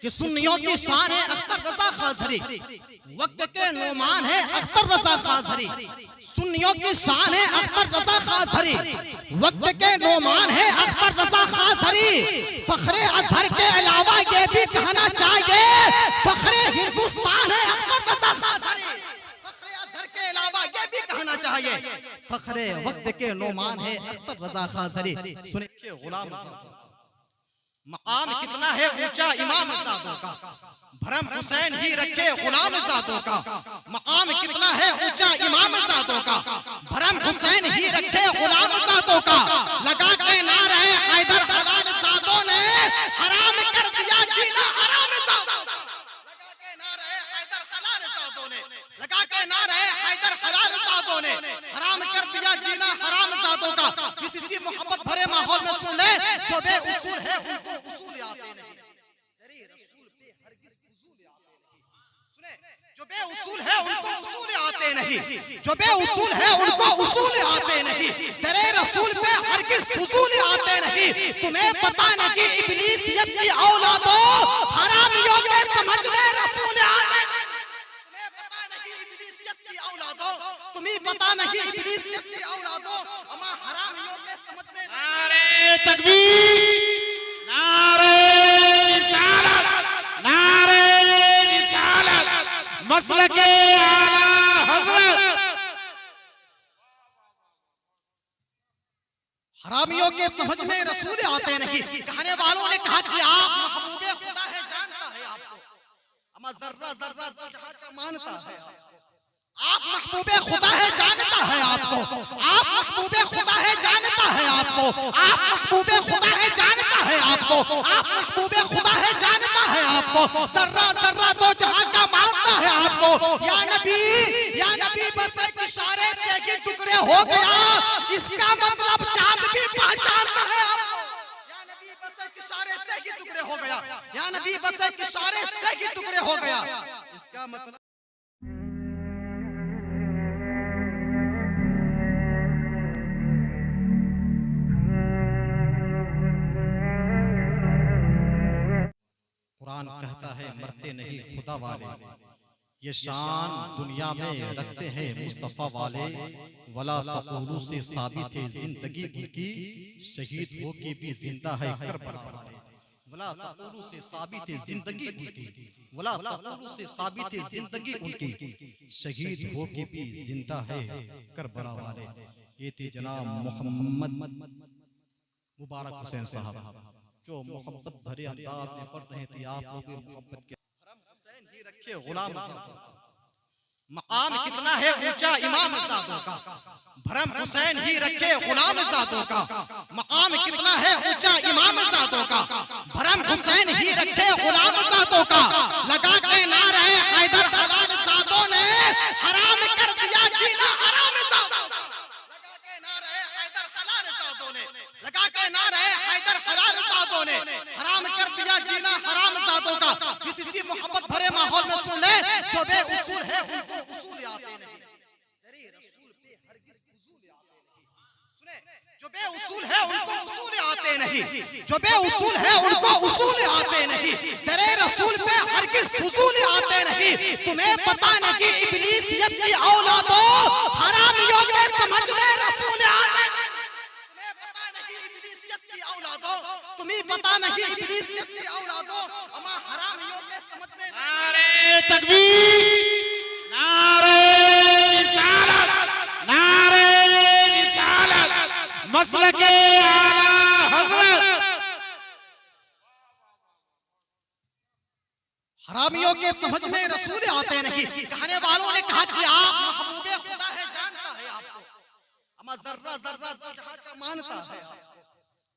कि सुन्नियों की शान है अख्तर रजा खाजरी, वक्त के नोमान है अख्तर रजा खाजरी। सुन्नियों की शान है अख्तर रजा खाजरी, वक्त के नोमान है अख्तर रजा खाजरी। फखरे अजहर के अलावा ये भी कहना चाहिए फखरे हिंदुस्तान है अख्तर रजा खाजरी। फखरे अजहर के अलावा ये भी कहना चाहिए फखरे वक्त के नोमान है अख्तर रजा खाजरी। सुनिए गुलाम मकाम कितना है ऊंचा इमाम ज़ादों का, भरम हुसैन ही रखे गुलाम ज़ादों का। मकाम कितना है ऊंचा इमाम ज़ादों का, भरम हुसैन ही रखे गुलाम ज़ादों का। लगा के नारे हैदर हलाल ज़ादों ने हराम कर दिया जीना हराम ज़ादों। लगा के नारे हैदर हलाल ज़ादों ने, लगा के नारे हैदर हलाल ज़ादों ने हराम कर दिया जीना हराम ज़ादों का। किसी मोहब्बत भरे माहौल में सुन ले, जो बेउसूल है उनको उसूल आते नहीं। तेरे रसूल पे हरगिज़ फुज़ूल आते नहीं। सुने, जो बेउसूल है उनको उसूल आते नहीं, जो बेउसूल है उनको उसूल आते नहीं। तेरे रसूल पे हरगिज़ फुज़ूल आते नहीं। तुम्हें पता नहीं इब्लीसियत की औलादों हरामियों के समझ में रसूल आते। तुम्हें पता नहीं इब्लीसियत की औलादों, तुम्हें पता नहीं इब्लीसियत की औलादों अमा हरामियों के समझ में। नारे तकबीर, नारे रिसालत, नारे रिसालत, मसलके आला हज़रत। हरामियों के समझ में रसूल आते नहीं। कहने वालों ने कहा कि आप महबूबे खुदा है, जानता है आपको, अमा जर्रा जर्रा दो जहां का मानता है। आप महबूबे खुदा है, जानता है आपको, आप महबूबे खुदा है, जानता है आपको, आप महबूबे खुदा है, जानता है आपको, आप महबूबे खुदा है, जानता है आपको। जर्रा जर्रा दो जहां का मानता है आपको। या नबी बस एक इशारे से ही टुकड़े हो गया, इसका मतलब चांद भी पहचानता है आपको। या नबी बस एक इशारे से ही टुकड़े हो गया, या नबी बस एक इशारे से ही टुकड़े हो गया, इसका मतलब। कुरान कहता है मरते नहीं खुदा वाले, ये शान दुनिया में रखते हैं मुस्तफा वाले। वला तक़ूलू से साबित है जिंदगी उनकी, शहीद हो के भी जिंदा है करबला वाले। वला तक़ूलू से साबित है जिंदगी उनकी, वला तक़ूलू से साबित है जिंदगी उनकी, शहीद हो के भी जिंदा है करबला वाले। ये थे जनाब मोहम्मद मुबारक हुसैन साहब, जो मोहब्बत भरे अंदाज में पढ़ रहे थे आप लोग मोहब्बत के। हुसैन ही रखे गुलाम ज़ादों का, मकाम कितना है ऊंचा इमाम ज़ादों का, भरम हुसैन ही रखे गुलाम ज़ादों का। मकाम कितना है ऊंचा इमाम ज़ादों का, भरम हुसैन ही रखे गुलाम ज़ादों का। लगा के नारे हैदर हलाल ज़ादों ने हराम कर दिया जीना हराम ज़ादों। लगा के नारे हैदर हलाल ज़ादों ने, लगा के नारे हैदर हलाल ज़ादों ने हराम कर दिया जीना हराम ज़ादों का। किसी मोहब्बत भरे माहौल में सुन ले, जो बेउसूल है उनको उसूल आते नहीं। तेरे रसूल पे हरगिज़ फुज़ूल आते नहीं। सुने, जो बेउसूल है उनको उसूल आते नहीं, जो बेउसूल है उनको उसूल आते नहीं। तेरे रसूल पे हरगिज़ फुज़ूल आते नहीं। तुम्हें पता नहीं इब्लीसियत की औलादों हरामियों के समझ में रसूल आते। तुम्हें पता नहीं इब्लीसियत की औलादों, तुम्हें पता नहीं इब्लीसियत की औलादों अमा हरामियों के समझ में। नारे तकबीर, नारे रिसालत, नारे रिसालत, मसलके आला हज़रत। हरामियों के समझ में रसूल आते नहीं। कहने वालों ने कहा कि आप महबूबे खुदा है, जानता है आपको, अमा जर्रा जर्रा दो जहां का मानता है।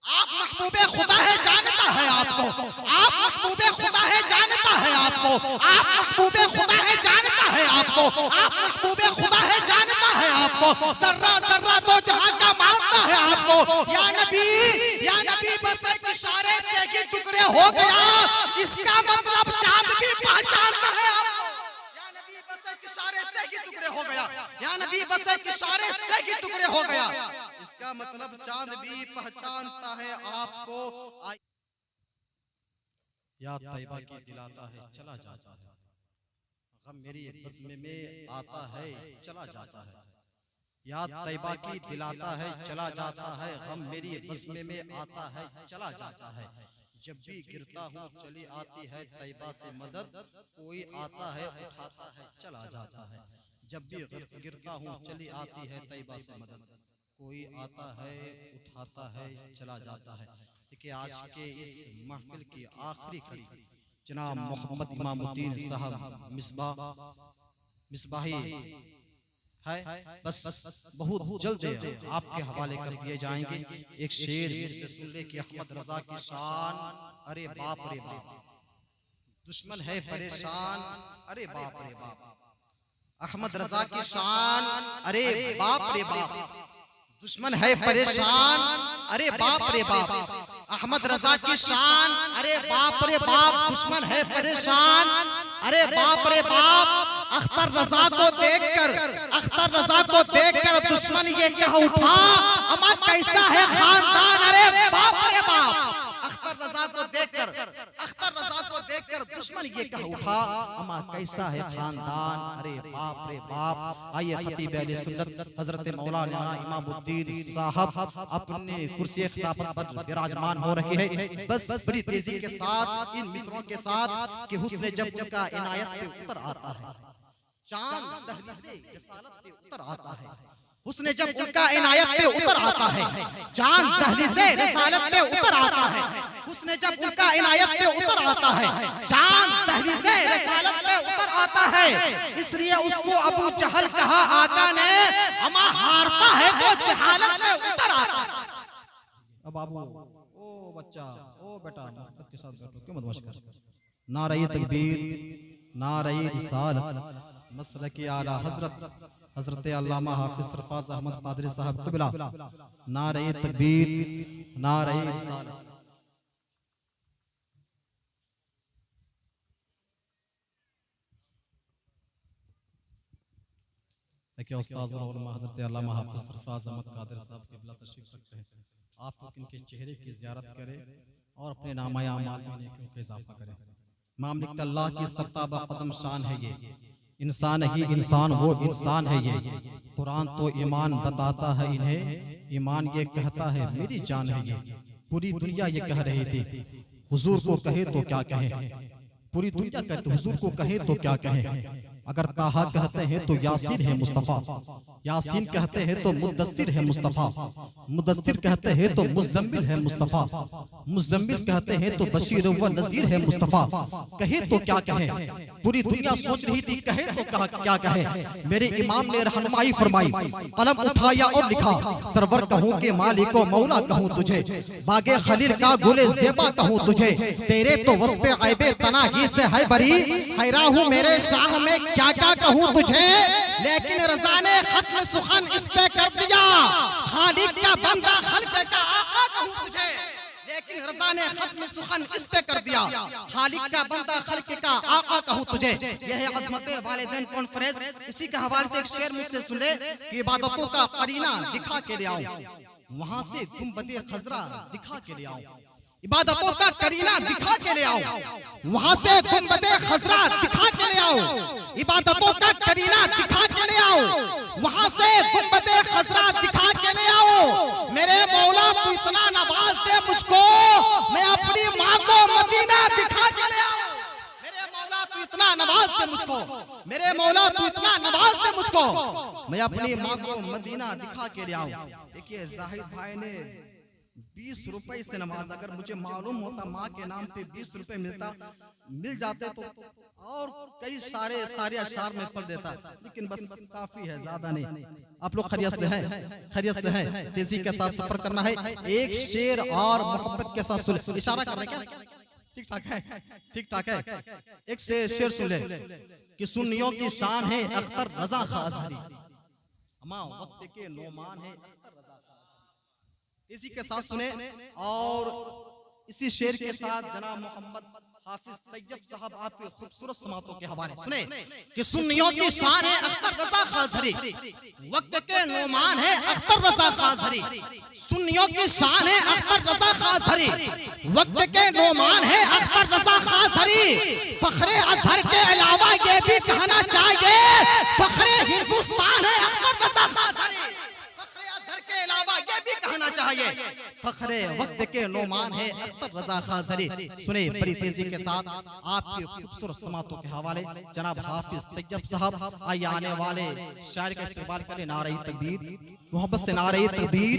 आप महबूबे खुदा है, जानता है आपको, आप महबूबे खुदा है, जानता है आपको, आप महबूबे खुदा है, जानता है आपको, आप महबूबे खुदा है, जानता है आपको। जर्रा जर्रा दो जहां का मानता है आपको। या नबी बस एक इशारे से ही टुकड़े हो गया, इसका मतलब चांद भी पहचानता है आपको। या नबी बस एक इशारे से ही टुकड़े हो गया, या नबी बस एक इशारे से ही टुकड़े हो गया, इसका मतलब चांद भी पहचानता है आपको। याद तैयबा की दिलाता है चला जाता है, गम मेरी बज़्म में आता है चला जाता है। याद तैयबा की दिलाता है चला जाता है, गम मेरी बज़्म में आता है चला जाता है। जब भी गिरता हूँ चली आती है तैयबा से मदद, कोई आता है उठाता है चला जाता है। जब भी गिरता हूँ चली आती है तैयबा से मदद, कोई आता है उठाता है चला जाता है। देखिए आज के इस महफिल की आखिरी कड़ी जनाब मोहम्मद इमामुद्दीन साहब मिसबाही है, बस बहुत जल्द आपके हवाले कर दिए जाएंगे। एक शेर से सुन ले कि अहमद रजा की शान, अरे बाप रे बाप, दुश्मन है परेशान, अरे बाप रे बाप। अहमद रजा की शान, अरे बाप रे बाप, दुश्मन है परेशान, अरे बाप रे बाप। अहमद रजा की शान, अरे बाप रे बाप, दुश्मन है परेशान, अरे बाप रे बाप। अख्तर रजा को देखकर दुश्मन ये क्या उठा, अमा कैसा है खानदान, अरे बाप रे बाप। अख्तर रजा को देखकर दुश्मन ये क्या उठा, अमा कैसा है खानदान, अरे बाप रे बाप। आइए खतीब अहले सुन्नत हजरत मौलाना इमामुद्दीन साहब अपने कुर्सी खिलाफत पर विराजमान हो रहे हैं। बस बड़ी तेजी के साथ इन मिसरों के साथ कि हुस्न जब उनका इनायत पे उतर आता है, चांद दहलीज़े रिसालत पे उतर आता है। हुस्न जब उनका इनायत पे उतर आता है, चांद दहलीज़े रिसालत पे उतर आता है। हुस्न जब उनका इनायत पे उतर आता है, चांद दहलीज़े रिसालत पे उतर आता है। इसलिए उसको अबू जहल कहा आका ने, अमा हारता है तो जहालत पे उतर आता है। अब बाबू ओ बच्चा, ओ बेटा, मोहब्बत के साथ बैठो, क्यों बदमाश कर। नारे तकबीर, नारे रिसालत, मसलक आला हजरत अल्लामा हाफिज सरफराज अहमद कादरी साहब क़िबला। नारे तकबीर, नारे रिसालत। देखिए उस्ताद और उलमा हजरत अल्लामा हाफिज सरफराज अहमद कादरी साहब क़िबला तशरीफ रखते हैं। आप लोग इनके चेहरे की ज़ियारत करें और अपने नामाए अमाल में नेकियों का इजाफा करें। मामलिक अल्लाह की सरताबा कदम शान है ये, इंसान ही इंसान वो इंसान है ये। कुरान तो ईमान बताता है इन्हें, ईमान ये कहता है मेरी जान है ये। पूरी दुनिया ये कह रही थी, हुजूर को कहे तो क्या कहें, पूरी दुनिया कहते हुजूर को कहे तो क्या कहें। अगर ताहा कहते हैं तो यासीन है मुस्तफ़ा, यासीन कहते हैं तो मुद्दस्सिर है मुस्तफ़ा, मुद्दस्सिर कहते हैं तो मुज़्ज़म्मिल है मुस्तफ़ा, मुज़्ज़म्मिल कहते हैं तो बशीर व नज़ीर है मुस्तफ़ा। कहे तो क्या कहें, पूरी दुनिया सोच रही थी कहे तो क्या कहें। मेरे इमाम ने रहनुमाई फरमाई, कलम उठाया और लिखा, सरवर कहूँ के मालिको मौला कहूँ तुझे, बागे खलील का गुले ज़ेबा कहूँ तुझे। तेरे तो वस्फ़े ऐबे तनाही से है बरी, हैरा हूँ मेरे शाह में क्या क्या कहूँ तुझे। लेकिन रज़ा ने खत्म सुखन इस पे कर दिया, खालिक का बंदा खल्क़ का आका कहूँ तुझे। लेकिन रज़ा ने खत्म सुखन इस पे कर दिया, खालिक का बंदा खल्क़ का आका कहूँ तुझे। यह है अज़मत वालिदैन कॉन्फ्रेंस। इसी के हवाले से एक शेर मुझसे सुन ले कि इबादतों का करीना दिखा के ले आओ, वहां से गुंबदे खजरा दिखा के ले आओ। इबादतों का करीना दिखा के ले आओ, वहां से गुंबदे खजरा दिखा के ले आओ। इबादतों का करीना दिखा के ले आओ, वहां से गुंबदे खजरा दिखा के ले आओ। मेरे मौला तू इतना नवाज दे मुझको, मैं अपनी माँ को मदीना दिखा के ले आऊं। मेरे मौला तू इतना नवाज दे मुझको, मेरे मौला तू इतना नवाज दे मुझको, मैं अपनी माँ को मदीना दिखा के ले आऊं। देखिए जाहिद भाई ने 20 रुपए से नमाज, अगर मुझे मालूम होता माँ के नाम पे 20 रुपए मिल जाते तो और कई सारे अशार में पढ़ देता, लेकिन बस काफी है, ज्यादा नहीं। आप लोग खैरियत से हैं, खैरियत से हैं, तेजी के साथ सफर करना है। एक शेर और मोहब्बत के साथ सुन, इशारा कर रहे क्या, ठीक ठाक है, ठीक ठाक है। एक शेर सुन ले कि सुन्नियों की शान है अख्तर रजा खां अज़हरी, अमा वक्त के नोमान है अख्तर रजा। इसी के साथ सुने और इसी शेर के साथ जनाब मोहम्मद हाफिज तैयब साहब आपके खूबसूरत समातों के हवाले सुने कि सुन्नियों की शान है अख्तर रजा खाजरी, वक्त के नोमान है अख्तर रजा खाजरी। सुन्नियों की शान है अख्तर रजा खाजरी, वक्त के नोमान है अख्तर रजा खाजरी। फखरे अजहर के अलावा ये भी कहना चाहिए फखरे हिंदुस्तान है अख्तर रजा खाजरी। फखरे अजहर के अलावा ये भी कहना चाहिए फखरे वक्त के नोमान है अख्तर रजा खाजरी। सुने बड़ी तेजी के साथ आपके खूबसूरत समातों के हवाले जनाब हाफिज तैयब साहब। आइए आने वाले शायर का इस्तेमाल करें। नारे तकबीर, मोहब्बत से नारे तकबीर,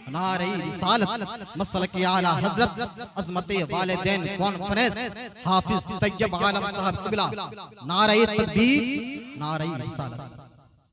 नारे रिसालत, मसलक आला हजरत, अजमत वालिदैन कॉन्फ्रेंस, हाफिज तैयब आलम साहब क़िबला। नारे तकबीर, नारे रिसालत।